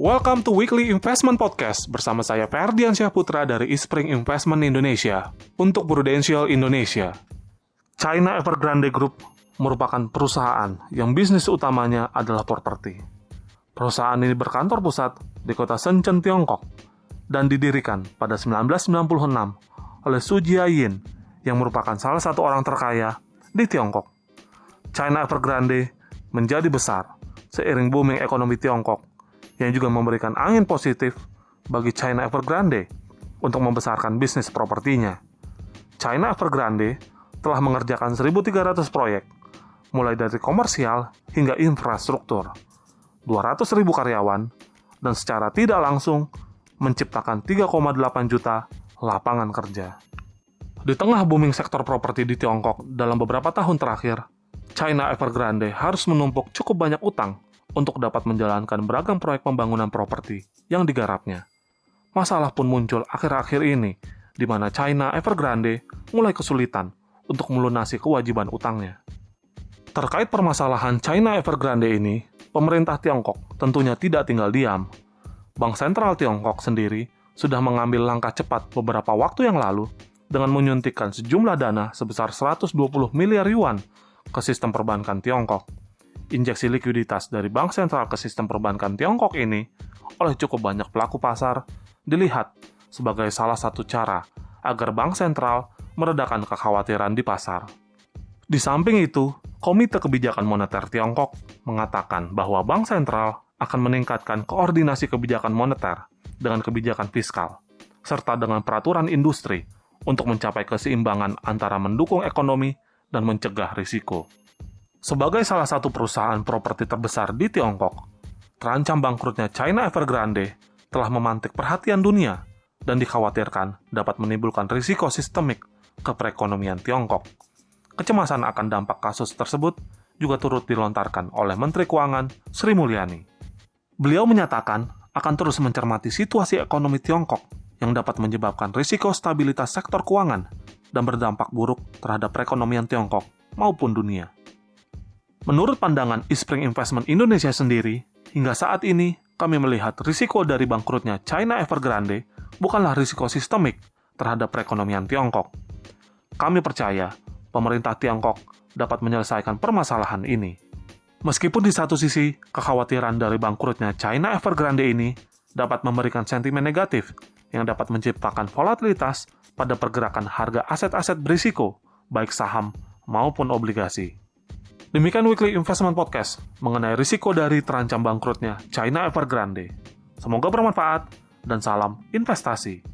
Welcome to Weekly Investment Podcast bersama saya Ferdiansyah Putra dari Eastspring Investment Indonesia untuk Prudential Indonesia. China Evergrande Group merupakan perusahaan yang bisnis utamanya adalah properti. Perusahaan ini berkantor pusat di kota Shenzhen, Tiongkok, dan didirikan pada 1996 oleh Su Jiayin yang merupakan salah satu orang terkaya di Tiongkok. China Evergrande menjadi besar seiring booming ekonomi Tiongkok yang juga memberikan angin positif bagi China Evergrande untuk membesarkan bisnis propertinya. China Evergrande telah mengerjakan 1.300 proyek, mulai dari komersial hingga infrastruktur, 200.000 karyawan, dan secara tidak langsung menciptakan 3,8 juta lapangan kerja. Di tengah booming sektor properti di Tiongkok dalam beberapa tahun terakhir, China Evergrande harus menumpuk cukup banyak utang untuk dapat menjalankan beragam proyek pembangunan properti yang digarapnya. Masalah pun muncul akhir-akhir ini, di mana China Evergrande mulai kesulitan untuk melunasi kewajiban utangnya. Terkait permasalahan China Evergrande ini, pemerintah Tiongkok tentunya tidak tinggal diam. Bank Sentral Tiongkok sendiri sudah mengambil langkah cepat beberapa waktu yang lalu dengan menyuntikkan sejumlah dana sebesar 120 miliar yuan ke sistem perbankan Tiongkok. Injeksi likuiditas dari Bank Sentral ke sistem perbankan Tiongkok ini oleh cukup banyak pelaku pasar dilihat sebagai salah satu cara agar Bank Sentral meredakan kekhawatiran di pasar. Di samping itu, Komite Kebijakan Moneter Tiongkok mengatakan bahwa Bank Sentral akan meningkatkan koordinasi kebijakan moneter dengan kebijakan fiskal, serta dengan peraturan industri untuk mencapai keseimbangan antara mendukung ekonomi dan mencegah risiko. Sebagai salah satu perusahaan properti terbesar di Tiongkok, terancam bangkrutnya China Evergrande telah memantik perhatian dunia dan dikhawatirkan dapat menimbulkan risiko sistemik ke perekonomian Tiongkok. Kecemasan akan dampak kasus tersebut juga turut dilontarkan oleh Menteri Keuangan Sri Mulyani. Beliau menyatakan akan terus mencermati situasi ekonomi Tiongkok yang dapat menyebabkan risiko stabilitas sektor keuangan dan berdampak buruk terhadap perekonomian Tiongkok maupun dunia. Menurut pandangan Eastspring Investment Indonesia sendiri, hingga saat ini kami melihat risiko dari bangkrutnya China Evergrande bukanlah risiko sistemik terhadap perekonomian Tiongkok. Kami percaya pemerintah Tiongkok dapat menyelesaikan permasalahan ini. Meskipun di satu sisi, kekhawatiran dari bangkrutnya China Evergrande ini dapat memberikan sentimen negatif yang dapat menciptakan volatilitas pada pergerakan harga aset-aset berisiko, baik saham maupun obligasi. Demikian Weekly Investment Podcast mengenai risiko dari terancam bangkrutnya China Evergrande. Semoga bermanfaat dan salam investasi.